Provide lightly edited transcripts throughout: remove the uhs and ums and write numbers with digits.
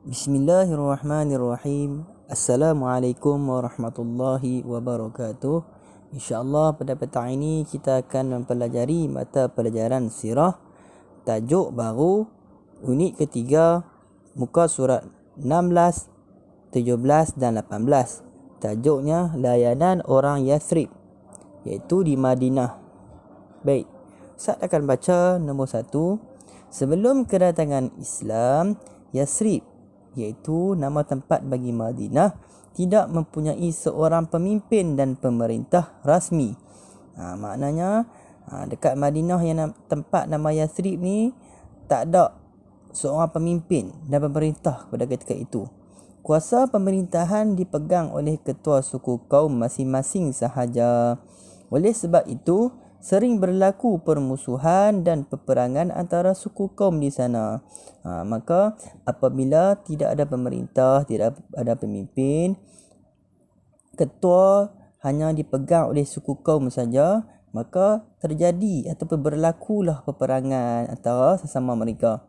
Bismillahirrahmanirrahim. Assalamualaikum warahmatullahi wabarakatuh. InsyaAllah pada petang ini kita akan mempelajari mata pelajaran sirah. Tajuk baru, unit ketiga, muka surat 16, 17 dan 18. Tajuknya layanan orang Yathrib, iaitu di Madinah. Baik, Ustaz akan baca nombor 1. Sebelum kedatangan Islam, Yathrib, iaitu nama tempat bagi Madinah, tidak mempunyai seorang pemimpin dan pemerintah rasmi. Maknanya dekat Madinah yang tempat nama Yathrib ni tak ada seorang pemimpin dan pemerintah pada ketika itu. Kuasa pemerintahan dipegang oleh ketua suku kaum masing-masing sahaja. Oleh sebab itu, sering berlaku permusuhan dan peperangan antara suku kaum di sana. Maka apabila tidak ada pemerintah, tidak ada pemimpin, ketua hanya dipegang oleh suku kaum saja, maka terjadi ataupun berlakulah peperangan antara sesama mereka.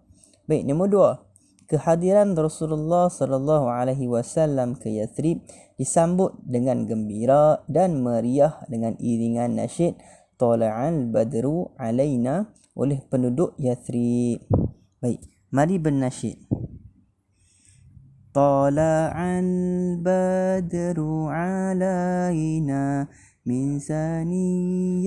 Baik, nombor 2. Kehadiran Rasulullah sallallahu alaihi wasallam ke Yathrib disambut dengan gembira dan meriah dengan iringan nasyid Tala'al badru alaina oleh penduduk Yathrib. Baik, mari bernasyid. Tala'al badru alaina min saniyatil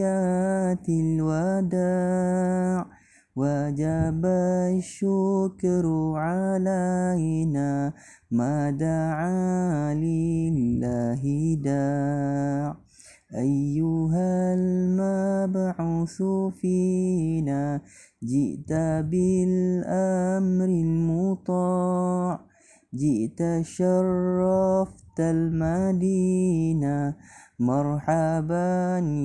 wada' wajaba syukru alaina ma da'a lillahi da' أيها المبعوث فينا جئت بالأمر المطاع جئت شرفت المدينة مرحبا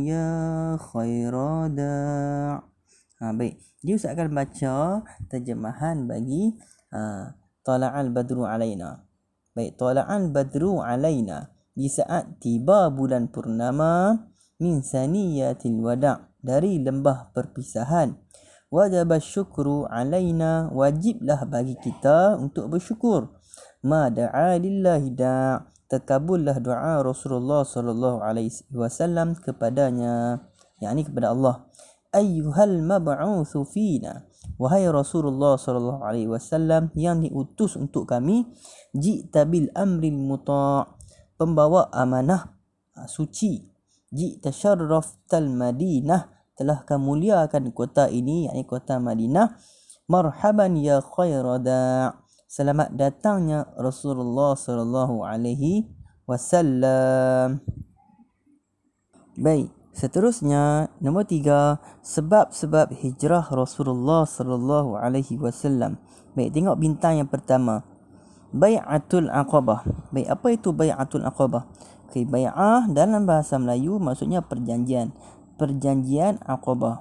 يا خير داع. Baik, dia Ustaz akan baca terjemahan bagi Tala'al badru alaina. Baik, Tala'al badru alaina, di saat tiba bulan purnama, min saniyatil wada', dari lembah perpisahan, wajib syukru alaina, wajiblah bagi kita untuk bersyukur, ma da'a lillahi da', terkabullah doa Rasulullah sallallahu alaihi wasallam kepadanya, yakni kepada Allah. Ayyuhal mab'utsu fina, wahai Rasulullah sallallahu alaihi wasallam yang diutus untuk kami, ji'ta bil amril muta', pembawa amanah suci, ji'ta syarraftal Madinah, telah kemuliakan kota ini, yakni kota Madinah, marhaban ya khairada', selamat datangnya Rasulullah sallallahu alaihi wasallam. Baik, seterusnya nombor 3, sebab-sebab hijrah Rasulullah sallallahu alaihi wasallam. Baik, tengok bintang yang pertama, Bai'atul Aqabah. Baik, apa itu Bai'atul Aqabah? Okey, bai'ah dalam bahasa Melayu maksudnya perjanjian. Perjanjian Aqabah.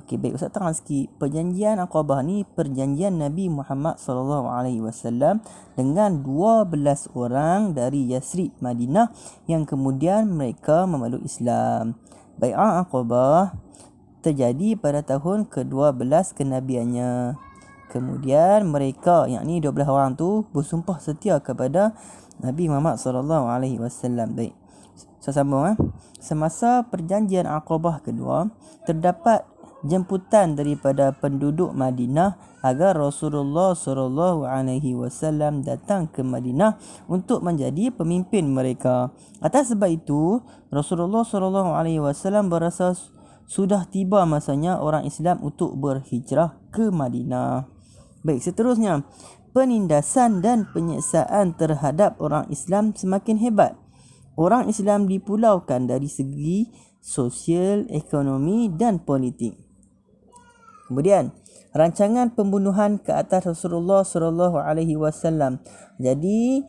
Okey, baik, Ustaz terang sikit. Perjanjian Aqabah ni perjanjian Nabi Muhammad sallallahu alaihi wasallam dengan 12 orang dari Yathrib Madinah yang kemudian mereka memeluk Islam. Bai'ah Aqabah terjadi pada tahun ke-12 kenabiannya. Kemudian mereka, yakni 12 orang tu, bersumpah setia kepada Nabi Muhammad sallallahu alaihi wasallam. Baik, saya sambung. Semasa perjanjian Aqabah kedua, terdapat jemputan daripada penduduk Madinah agar Rasulullah sallallahu alaihi wasallam datang ke Madinah untuk menjadi pemimpin mereka. Atas sebab itu, Rasulullah sallallahu alaihi wasallam berasa sudah tiba masanya orang Islam untuk berhijrah ke Madinah. Baik, seterusnya, penindasan dan penyiksaan terhadap orang Islam semakin hebat. Orang Islam dipulaukan dari segi sosial, ekonomi dan politik. Kemudian, rancangan pembunuhan ke atas Rasulullah sallallahu alaihi wasallam. Jadi,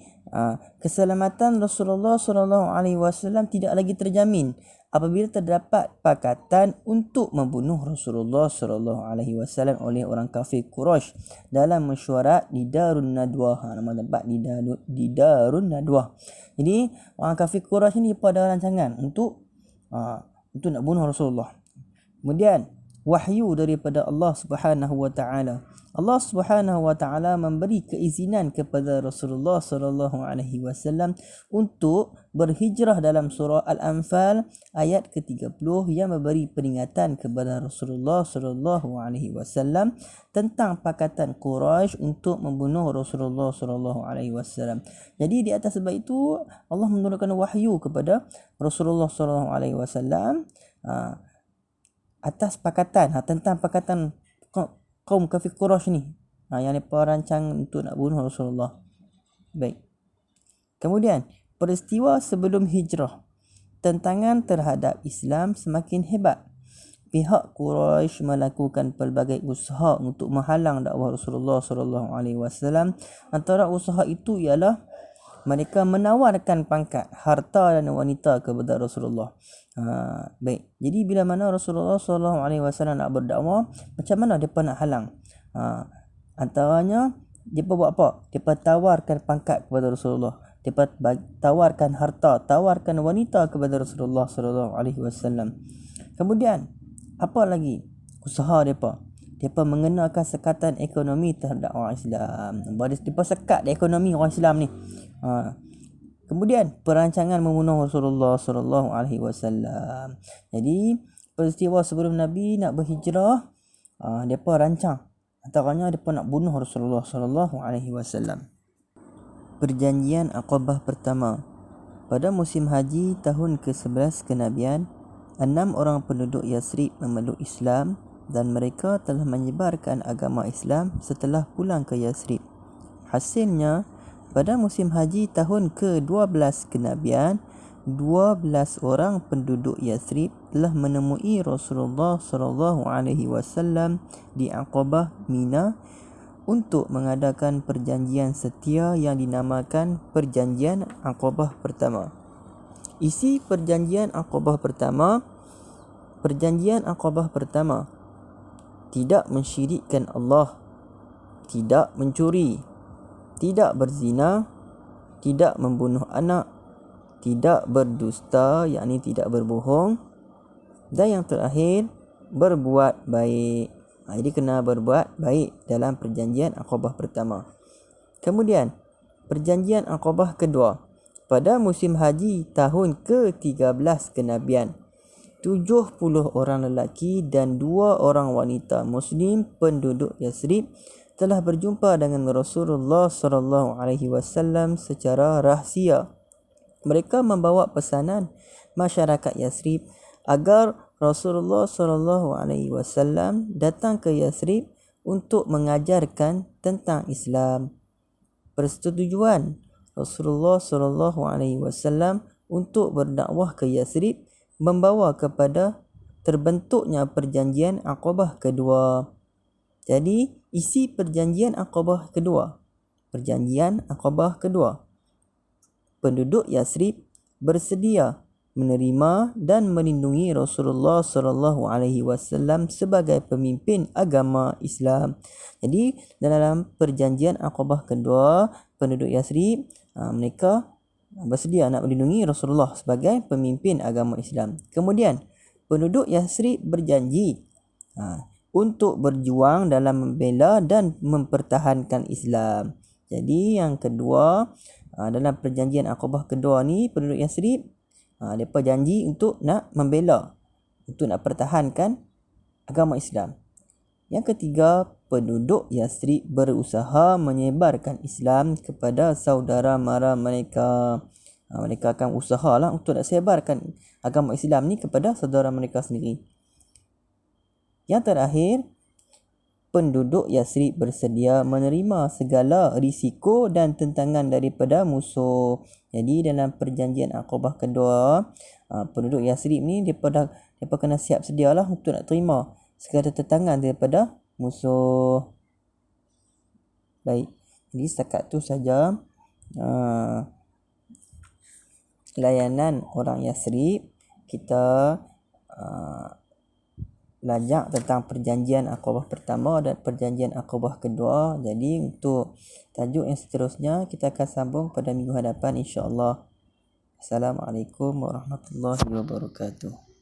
keselamatan Rasulullah sallallahu alaihi wasallam tidak lagi terjamin apabila terdapat pakatan untuk membunuh Rasulullah sallallahu alaihi wasallam oleh orang kafir Quraisy dalam mesyuarat di Darun Nadwah. Nama tempat di Darun Nadwah. Jadi orang kafir Quraisy ni pada rancangan untuk nak bunuh Rasulullah. Kemudian wahyu daripada Allah Subhanahu wa taala. Allah Subhanahu wa taala memberi keizinan kepada Rasulullah sallallahu alaihi wasallam untuk berhijrah dalam surah Al-Anfal ayat ke-30 yang memberi peringatan kepada Rasulullah sallallahu alaihi wasallam tentang pakatan Quraisy untuk membunuh Rasulullah sallallahu alaihi wasallam. Jadi di atas sebab itu Allah menurunkan wahyu kepada Rasulullah sallallahu alaihi wasallam atas pakatan tentang pakatan kaum kafir Quraisy ni yang mereka rancang untuk nak bunuh Rasulullah. Baik. Kemudian peristiwa sebelum hijrah, tentangan terhadap Islam semakin hebat. Pihak Quraisy melakukan pelbagai usaha untuk menghalang dakwah Rasulullah sallallahu alaihi wasallam. Antara usaha itu ialah mereka menawarkan pangkat, harta dan wanita kepada Rasulullah. Baik. Jadi bila mana Rasulullah SAW nak berdakwah, macam mana mereka nak halang? Antaranya, mereka buat apa? Mereka tawarkan pangkat kepada Rasulullah. Mereka tawarkan harta, tawarkan wanita kepada Rasulullah SAW. Kemudian, apa lagi usaha mereka? Mereka mengenakan sekatan ekonomi terhadap orang Islam. Mereka sekat ekonomi orang Islam ni. Kemudian perancangan membunuh Rasulullah sallallahu alaihi wasallam. Jadi peristiwa sebelum Nabi nak berhijrah, depa rancang. Antaranya depa nak bunuh Rasulullah sallallahu alaihi wasallam. Perjanjian Aqabah pertama. Pada musim haji tahun ke-11 kenabian, 6 orang penduduk Yasrib memeluk Islam dan mereka telah menyebarkan agama Islam setelah pulang ke Yasrib. Hasilnya, pada musim haji tahun ke-12 kenabian, 12 orang penduduk Yasrib telah menemui Rasulullah sallallahu alaihi wasallam di Aqabah Mina untuk mengadakan perjanjian setia yang dinamakan Perjanjian Aqabah Pertama. Isi Perjanjian Aqabah Pertama, Perjanjian Aqabah Pertama, tidak mensyirikkan Allah, tidak mencuri, tidak berzina, tidak membunuh anak, tidak berdusta, yakni tidak berbohong, dan yang terakhir, berbuat baik. Jadi kena berbuat baik dalam perjanjian Aqabah pertama. Kemudian, perjanjian Aqabah kedua. Pada musim haji tahun ke-13 kenabian, 70 orang lelaki dan 2 orang wanita Muslim penduduk Yasrib telah berjumpa dengan Rasulullah sallallahu alaihi wasallam secara rahsia. Mereka membawa pesanan masyarakat Yasrib agar Rasulullah sallallahu alaihi wasallam datang ke Yasrib untuk mengajarkan tentang Islam. Persetujuan Rasulullah sallallahu alaihi wasallam untuk berdakwah ke Yasrib membawa kepada terbentuknya perjanjian Aqabah kedua. Jadi, isi perjanjian Aqabah kedua. Perjanjian Aqabah kedua. Penduduk Yasrib bersedia menerima dan melindungi Rasulullah sallallahu alaihi wasallam sebagai pemimpin agama Islam. Jadi, dalam perjanjian Aqabah kedua, penduduk Yasrib mereka bersedia nak melindungi Rasulullah sebagai pemimpin agama Islam. Kemudian, penduduk Yasrib berjanji untuk berjuang dalam membela dan mempertahankan Islam. Jadi yang kedua, dalam perjanjian Aqabah kedua ni, penduduk Yasrib mereka janji untuk nak membela, untuk nak pertahankan agama Islam. Yang ketiga, penduduk Yasrib berusaha menyebarkan Islam kepada saudara mara mereka. Mereka akan usahalah untuk nak sebarkan agama Islam ni kepada saudara mereka sendiri. Yang terakhir, penduduk Yasrib bersedia menerima segala risiko dan tentangan daripada musuh. Jadi dalam perjanjian Aqabah kedua, penduduk Yasrib ni mereka kena siap sedialah untuk nak terima segala tentangan daripada musuh. Baik, jadi setakat tu saja layanan orang Yasrib. Kita belajar tentang perjanjian Aqabah pertama dan perjanjian Aqabah kedua. Jadi untuk tajuk yang seterusnya kita akan sambung pada minggu hadapan, insya-Allah. Assalamualaikum warahmatullahi wabarakatuh.